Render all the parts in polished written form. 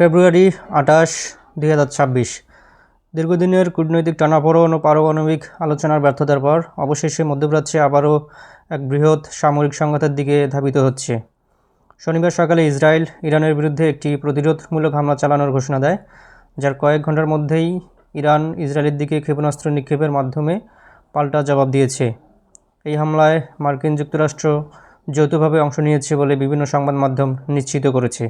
ফেব্রুয়ারি ২৮, ২০২৬। দীর্ঘদিনের কূটনৈতিক টানাপোড়েন ও পারমাণবিক আলোচনার ব্যর্থতার পর অবশেষে মধ্যপ্রাচ্যে আবারও এক বৃহৎ সামরিক সংঘাতের দিকে ধাবিত হচ্ছে। শনিবার সকালে ইসরায়েল ইরানের বিরুদ্ধে একটি প্রতিরোধমূলক হামলা চালানোর ঘোষণা দেয়, যার কয়েক ঘন্টার মধ্যেই ইরান ইসরায়েলের দিকে ক্ষেপণাস্ত্র নিক্ষেপের মাধ্যমে পাল্টা জবাব দিয়েছে। এই হামলায় মার্কিন যুক্তরাষ্ট্র যৌথভাবে অংশ নিয়েছে বলে বিভিন্ন সংবাদ মাধ্যম নিশ্চিত করেছে।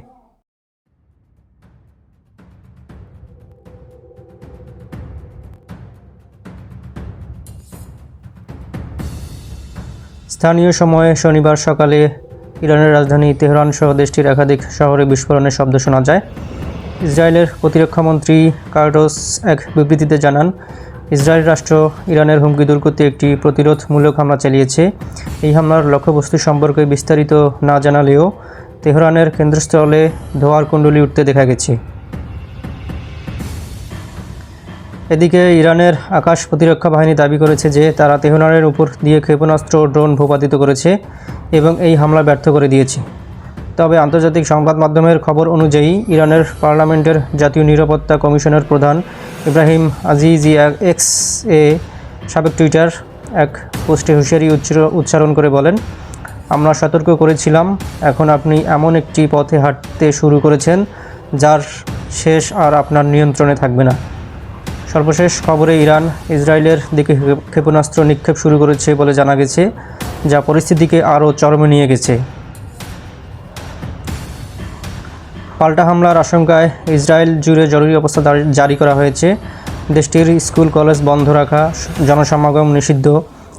স্থানীয় সময়ে শনিবার সকালে ইরানের রাজধানী তেহরান সহ দেশটির একাধিক শহরে বিস্ফোরণের শব্দ শোনা যায়। ইসরায়েলের প্রতিরক্ষামন্ত্রী কার্টোস এক বিবৃতিতে জানান, ইসরায়েল রাষ্ট্র ইরানের হুমকি দূর করতে একটি প্রতিরোধমূলক হামলা চালিয়েছে। এই হামলার লক্ষ্যবস্তু সম্পর্কে বিস্তারিত না জানালেও তেহরানের কেন্দ্রস্থলে ধোঁয়ার কুণ্ডলী উঠতে দেখা গেছে। এদিকে ইরানের আকাশ প্রতিরক্ষা বাহিনী দাবি করেছে যে তারা তেহরানের উপর দিয়ে ক্ষেপণাস্ত্র ও ড্রোন ভূপাতিত করেছে এবং এই হামলা ব্যর্থ করে দিয়েছে। তবে আন্তর্জাতিক সংবাদ মাধ্যমের খবর অনুযায়ী ইরানের পার্লামেন্টের জাতীয় নিরাপত্তা কমিশনের প্রধান ইব্রাহিম আজিজি এক্স সাবেক টুইটার এক পোস্টে হুঁশিয়ারি উচ্চারণ করে বলেন, আমরা সতর্ক করেছিলাম, এখন আপনি এমন একটি পথে হাঁটতে শুরু করেছেন যার শেষ আর আপনার নিয়ন্ত্রণে থাকবে না। সর্বশেষ খবরে ইরান ইসরায়েলের দিকে ক্ষেপণাস্ত্র নিক্ষেপ শুরু করেছে বলে জানা গেছে, যা পরিস্থিতিকে আরও চরমে নিয়ে গেছে। পাল্টা হামলার আশঙ্কায় ইসরায়েল জুড়ে জরুরি অবস্থা জারি করা হয়েছে। দেশটির স্কুল কলেজ বন্ধ রাখা, জনসমাগম নিষিদ্ধ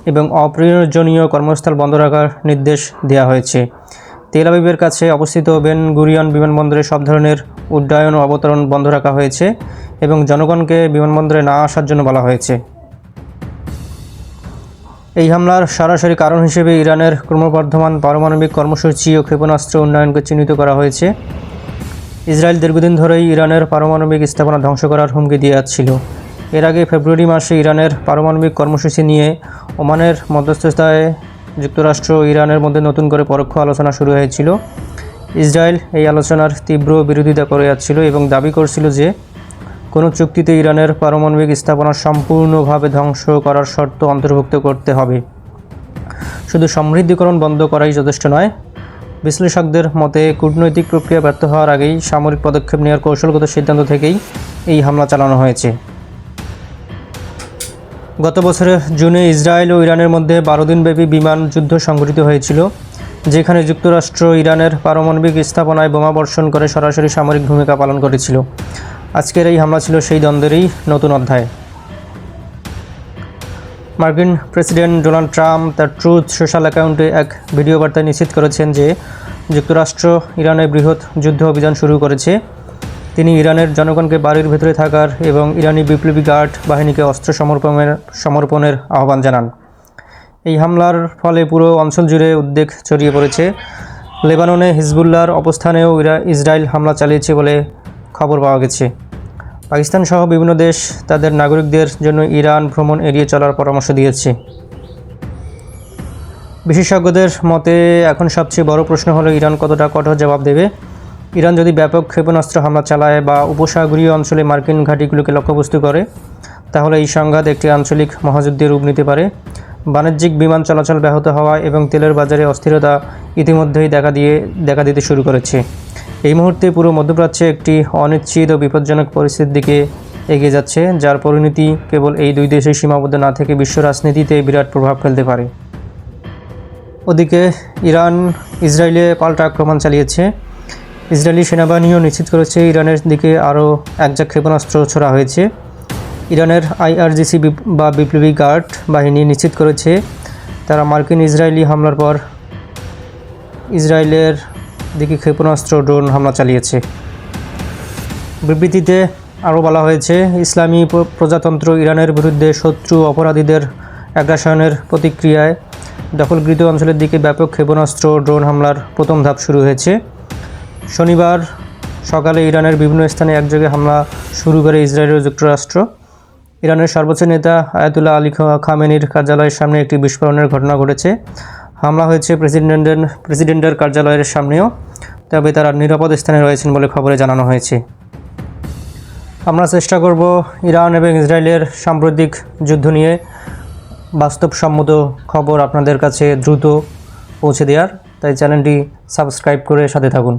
এবং অপ্রয়োজনীয় কর্মস্থল বন্ধ রাখার নির্দেশ দেওয়া হয়েছে। তেল আবিবের কাছে অবস্থিত বেন গুরিয়ন বিমানবন্দরে সব ধরনের উড্ডয়ন ও অবতরণ বন্ধ রাখা হয়েছে এবং জনগণকে বিমানবন্দরে না আসার জন্য বলা হয়েছে। এই হামলার সরাসরি কারণ হিসেবে ইরানের ক্রমবর্ধমান পারমাণবিক কর্মসূচি ও ক্ষেপণাস্ত্র উন্নয়নকে চিহ্নিত করা হয়েছে। ইসরায়েল দীর্ঘদিন ধরেই ইরানের পারমাণবিক স্থাপনা ধ্বংস করার হুমকি দিয়ে আসছিল। এর আগে ফেব্রুয়ারি মাসে ইরানের পারমাণবিক কর্মসূচি নিয়ে ওমানের মধ্যস্থতায় যুক্তরাষ্ট্র ও ইরানের মধ্যে নতুন করে পরোক্ষ আলোচনা শুরু হয়েছিল। ইসরায়েল এই আলোচনার তীব্র বিরোধিতা করে যাচ্ছিল এবং দাবি করছিল যে কোনো চুক্তিতে ইরানের পারমাণবিক স্থাপনা সম্পূর্ণভাবে ধ্বংস করার শর্ত অন্তর্ভুক্ত করতে হবে। শুধু সমৃদ্ধিকরণ বন্ধ করাই যথেষ্ট নয়। বিশ্লেষকদের মতে কূটনৈতিক প্রক্রিয়া ব্যর্থ হওয়ার আগেই সামরিক পদক্ষেপ নেওয়ার কৌশলগত সিদ্ধান্ত থেকেই এই হামলা চালানো হয়েছে। গত বছরের জুনে ইসরায়েল ও ইরানের মধ্যে 12 দিনব্যাপী বিমান যুদ্ধ সংঘটিত হয়েছিল, যেখানে যুক্তরাষ্ট্র ইরানের পারমাণবিক স্থাপনায় বোমা বর্ষণ করে সরাসরি সামরিক ভূমিকা পালন করেছিল। আজকের এই হামলা ছিল সেই দ্বন্দ্বেরই নতুন অধ্যায়। মার্কিন প্রেসিডেন্ট ডোনাল্ড ট্রাম্প তার ট্রুথ সোশ্যাল অ্যাকাউন্টে এক ভিডিও বার্তায় নিশ্চিত করেছেন যে যুক্তরাষ্ট্র ইরানে বৃহৎ যুদ্ধ অভিযান শুরু করেছে। তিনি ইরানের জনগণকে বাড়ির ভেতরে থাকার এবং ইরানি বিপ্লবী গার্ড বাহিনীকে অস্ত্র সমর্পণের আহ্বান জানান। এই হামলার ফলে পুরো অঞ্চল জুড়ে উদ্বেগ ছড়িয়ে পড়েছে। লেবাননে হিজবুল্লাহর অবস্থানেও ইসরায়েল হামলা চালিয়েছে বলে খবর পাওয়া গেছে। পাকিস্তান সহ বিভিন্ন দেশ তাদের নাগরিকদের জন্য ইরান ভ্রমণ এড়িয়ে চলার পরামর্শ দিয়েছে। বিশেষজ্ঞদের মতে এখন সবচেয়ে বড় প্রশ্ন হলো ইরান কতটা কঠোর জবাব দেবে। ইরান যদি ব্যাপক ক্ষেপণাস্ত্র হামলা চালায় বা উপসাগরীয় অঞ্চলে মার্কিন ঘাঁটিগুলোকে লক্ষ্যবস্তু করে, তাহলে এই সংঘাত একটি আঞ্চলিক মহাযুদ্ধের রূপ নিতে পারে। বাণিজ্যিক বিমান চলাচল ব্যাহত হওয়া এবং তেলের বাজারে অস্থিরতা ইতিমধ্যেই দেখা দিতে শুরু করেছে। এই মুহূর্তে পুরো মধ্যপ্রাচ্যে একটি অনিশ্চিত ও বিপজ্জনক পরিস্থিতির দিকে এগিয়ে যাচ্ছে, যার পরিণতি কেবল এই দুই দেশে সীমাবদ্ধ না থেকে বিশ্ব রাজনীতিতে বিরাট প্রভাব ফেলতে পারে। ওদিকে ইরান ইসরায়েলে পাল্টা আক্রমণ চালিয়েছে। ইসরায়েলি সেনাবাহিনীও নিশ্চিত করেছে ইরানের দিকে আরও একঝাঁক ক্ষেপণাস্ত্র ছোড়া হয়েছে। ইরানের IRGC বা বিপ্লবী গার্ড বাহিনী নিশ্চিত করেছে তারা মার্কিন ইসরায়েলি হামলার পর ইসরায়েলের দিকে ক্ষেপণাস্ত্র ড্রোন হামলা চালিয়েছে। বিবৃতিতে আরও বলা হয়েছে, ইসলামী প্রজাতন্ত্র ইরানের বিরুদ্ধে শত্রু অপরাধীদের আগ্রাসনের প্রতিক্রিয়ায় দখলকৃত অঞ্চলের দিকে ব্যাপক ক্ষেপণাস্ত্র ড্রোন হামলার প্রথম ধাপ শুরু হয়েছে। শনিবার সকালে ইরানের বিভিন্ন স্থানে একযোগে হামলা শুরু করে ইসরায়েল ও যুক্তরাষ্ট্র। ইরানের সর্বোচ্চ নেতা আয়াতুল্লাহ আলী খামেনির কার্যালয়ের সামনে একটি বিস্ফোরণের ঘটনা ঘটেছে। হামলা হয়েছে প্রেসিডেন্টের কার্যালয়ের সামনেও, তবে তারা নিরাপদ স্থানে রয়েছেন বলে খবরে জানানো হয়েছে। আমরা চেষ্টা করব ইরান এবং ইসরায়েলের সাম্প্রতিক যুদ্ধ নিয়ে বাস্তবসম্মত খবর আপনাদের কাছে দ্রুত পৌঁছে দেওয়ার। তাই চ্যানেলটি সাবস্ক্রাইব করে সাথে থাকুন।